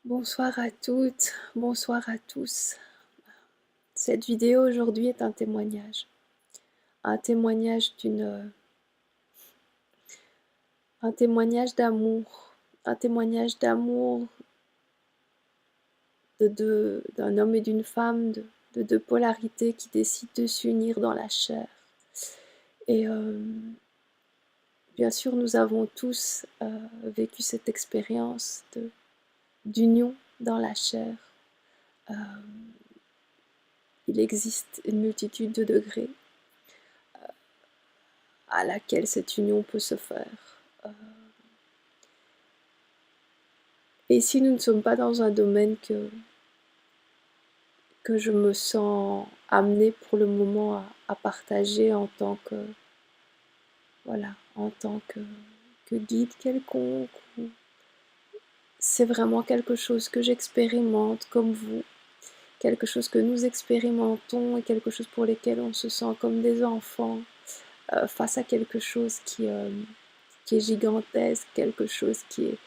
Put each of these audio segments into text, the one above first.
Bonsoir à toutes, bonsoir à tous. Cette vidéo aujourd'hui est un témoignage un témoignage d'amour, un témoignage d'amour d'un homme et d'une femme, de deux polarités qui décident de s'unir dans la chair. Et bien sûr, nous avons tous vécu cette expérience d'union dans la chair. Il existe une multitude de degrés à laquelle cette union peut se faire. Et si nous ne sommes pas dans un domaine que je me sens amenée pour le moment à partager en tant que, voilà, en tant que guide quelconque, c'est vraiment quelque chose que j'expérimente comme vous, quelque chose que nous expérimentons et quelque chose pour lesquels on se sent comme des enfants face à quelque chose qui est gigantesque, quelque chose qui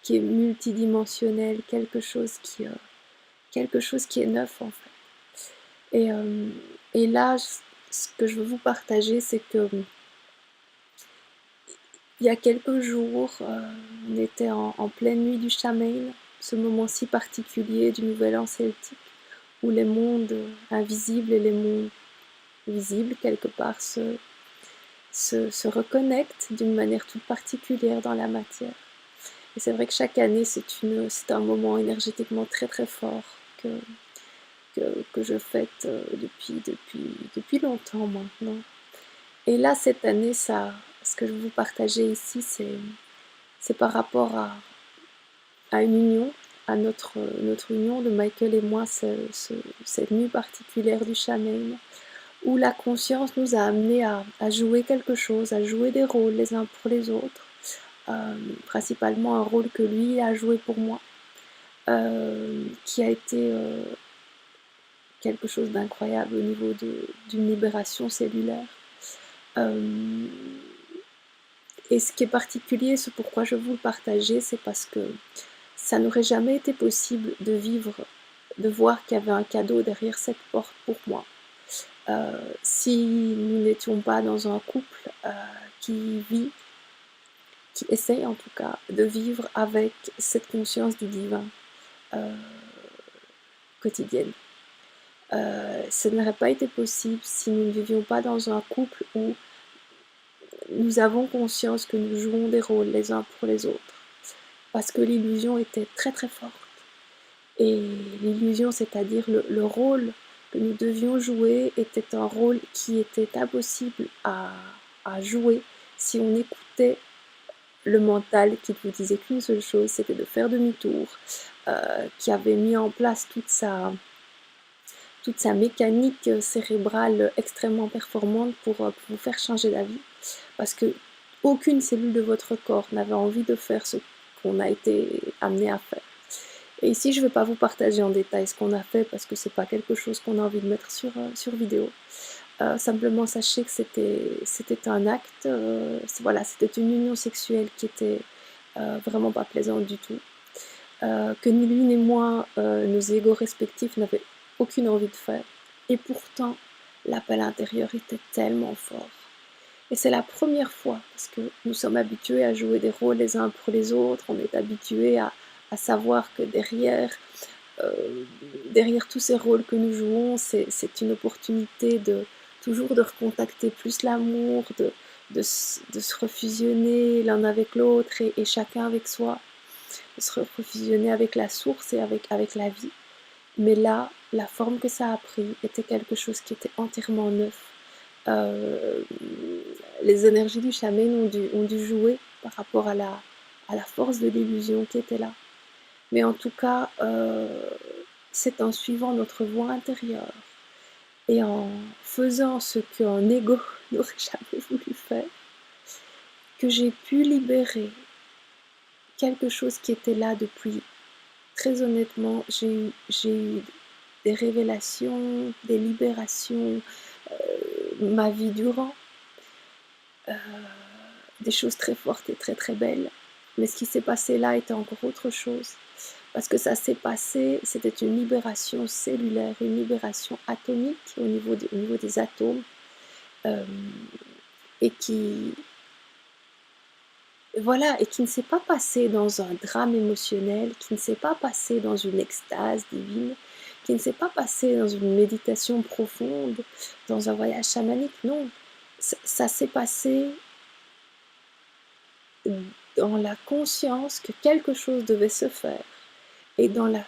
est multidimensionnel, quelque chose qui est neuf en fait. Et là, ce que je veux vous partager, c'est que il y a quelques jours, on était en pleine nuit du Samhain, ce moment si particulier du Nouvel An celtique, où les mondes invisibles et les mondes visibles, quelque part, se reconnectent d'une manière toute particulière dans la matière. Et c'est vrai que chaque année, c'est un moment énergétiquement très très fort que je fête depuis longtemps maintenant. Et là, cette année, ce que je vais vous partager ici, c'est par rapport à une union, à notre union de Michael et moi, cette nuit particulière du Samhain, où la conscience nous a amenés à jouer quelque chose, à jouer des rôles les uns pour les autres, principalement un rôle que lui a joué pour moi, qui a été quelque chose d'incroyable au niveau d'une libération cellulaire. Et ce qui est particulier, ce pourquoi je veux vous le partager, c'est parce que ça n'aurait jamais été possible de voir qu'il y avait un cadeau derrière cette porte pour moi. Si nous n'étions pas dans un couple qui essaye en tout cas de vivre avec cette conscience du divin quotidienne. Ce n'aurait pas été possible si nous ne vivions pas dans un couple où nous avons conscience que nous jouons des rôles les uns pour les autres. Parce que l'illusion était très très forte. Et l'illusion, c'est-à-dire le rôle que nous devions jouer, était un rôle qui était impossible à jouer si on écoutait le mental qui ne vous disait qu'une seule chose, c'était de faire demi-tour, qui avait mis en place toute sa mécanique cérébrale extrêmement performante pour vous faire changer d'avis. Parce que aucune cellule de votre corps n'avait envie de faire ce qu'on a été amené à faire. Et ici, je ne vais pas vous partager en détail ce qu'on a fait parce que c'est pas quelque chose qu'on a envie de mettre sur vidéo. Simplement, sachez que c'était un acte, voilà, c'était une union sexuelle qui était vraiment pas plaisante du tout. Que ni lui ni moi, nos égos respectifs n'avaient aucune envie de faire. Et pourtant, l'appel intérieur était tellement fort. Et c'est la première fois, parce que nous sommes habitués à jouer des rôles les uns pour les autres, on est habitués à savoir que derrière tous ces rôles que nous jouons, c'est une opportunité toujours de recontacter plus l'amour, de se refusionner l'un avec l'autre et chacun avec soi, de se refusionner avec la source et avec la vie. Mais là, la forme que ça a pris était quelque chose qui était entièrement neuf. Les énergies du chaman ont dû jouer par rapport à la force de l'illusion qui était là. Mais en tout cas, c'est en suivant notre voie intérieure et en faisant ce qu'un ego n'aurait jamais voulu faire, que j'ai pu libérer quelque chose qui était là depuis. Très honnêtement, j'ai eu des révélations, des libérations, ma vie durant, des choses très fortes et très très belles. Mais ce qui s'est passé là était encore autre chose. parce que ça s'est passé, c'était une libération cellulaire, une libération atomique au niveau des atomes, et qui, voilà, et qui ne s'est pas passé dans un drame émotionnel, qui ne s'est pas passé dans une extase divine, qui ne s'est pas passé dans une méditation profonde, dans un voyage chamanique, non. Ça s'est passé dans la conscience que quelque chose devait se faire et dans la,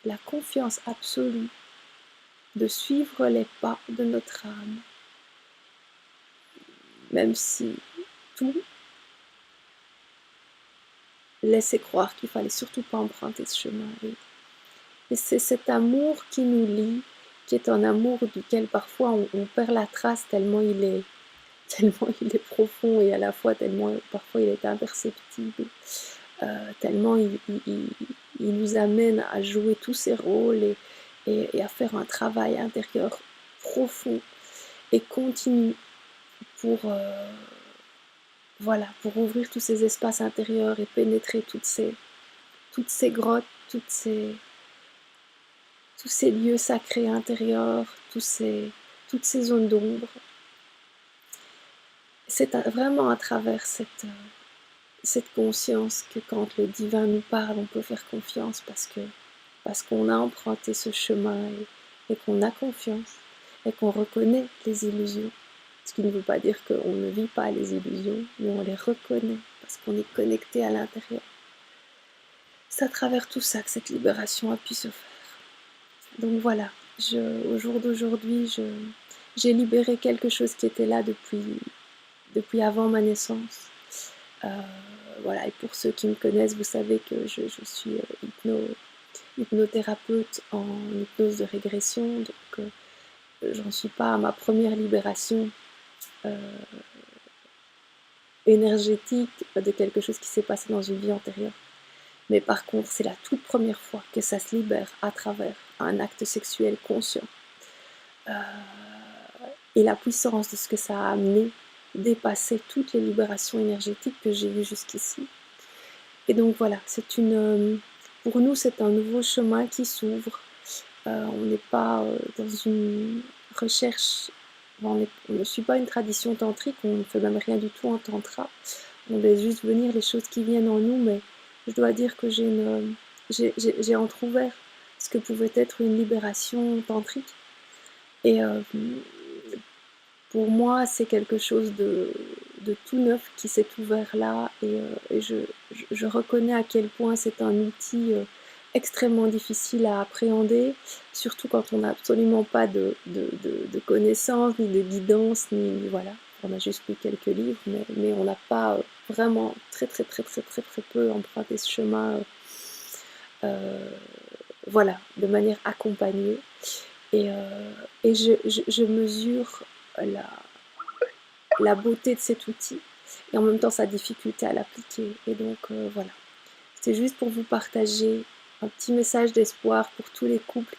la confiance absolue de suivre les pas de notre âme, même si tout laissait croire qu'il fallait surtout pas emprunter ce chemin. Et c'est cet amour qui nous lie, qui est un amour duquel parfois on perd la trace tellement il est profond et à la fois tellement parfois il est imperceptible, tellement il nous amène à jouer tous ces rôles et à faire un travail intérieur profond et continu pour, voilà, pour ouvrir tous ces espaces intérieurs et pénétrer toutes ces grottes, tous ces lieux sacrés intérieurs, toutes ces zones d'ombre. C'est vraiment à travers cette conscience que quand le divin nous parle, on peut faire confiance parce qu'on a emprunté ce chemin et qu'on a confiance et qu'on reconnaît les illusions. Ce qui ne veut pas dire qu'on ne vit pas les illusions, mais on les reconnaît parce qu'on est connecté à l'intérieur. C'est à travers tout ça que cette libération a pu se faire. Donc voilà, au jour d'aujourd'hui, j'ai libéré quelque chose qui était là depuis avant ma naissance. Voilà, et pour ceux qui me connaissent, vous savez que je suis hypnothérapeute en hypnose de régression, donc j'en suis pas à ma première libération énergétique de quelque chose qui s'est passé dans une vie antérieure. Mais par contre, c'est la toute première fois que ça se libère à travers un acte sexuel conscient. Et la puissance de ce que ça a amené dépassait toutes les libérations énergétiques que j'ai eues jusqu'ici. Et donc voilà, pour nous, c'est un nouveau chemin qui s'ouvre. On n'est pas dans une recherche, on ne suit pas une tradition tantrique, on ne fait même rien du tout en tantra. On laisse juste venir les choses qui viennent en nous, mais je dois dire que j'ai entrouvert ce que pouvait être une libération tantrique. Et pour moi, c'est quelque chose de tout neuf qui s'est ouvert là, et je reconnais à quel point c'est un outil extrêmement difficile à appréhender, surtout quand on n'a absolument pas de connaissances, ni de guidance, ni voilà. On a juste lu quelques livres, mais on n'a pas vraiment très peu emprunté ce chemin, voilà, de manière accompagnée. Et je mesure la beauté de cet outil et en même temps sa difficulté à l'appliquer. Et donc voilà, c'est juste pour vous partager un petit message d'espoir pour tous les couples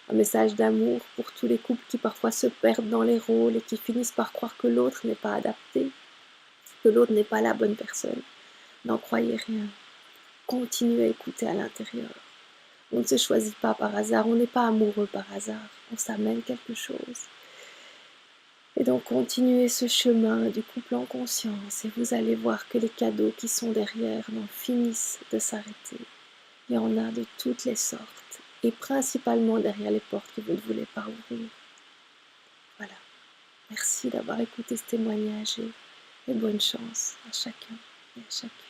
un message d'amour pour tous les couples qui parfois se perdent dans les rôles et qui finissent par croire que l'autre n'est pas adapté, que l'autre n'est pas la bonne personne. N'en croyez rien. Continuez à écouter à l'intérieur. On ne se choisit pas par hasard, on n'est pas amoureux par hasard, on s'amène quelque chose. Et donc continuez ce chemin du couple en conscience et vous allez voir que les cadeaux qui sont derrière n'en finissent de s'arrêter. Il y en a de toutes les sortes et principalement derrière les portes que vous ne voulez pas ouvrir. Voilà. Merci d'avoir écouté ce témoignage et bonne chance à chacun et à chacune.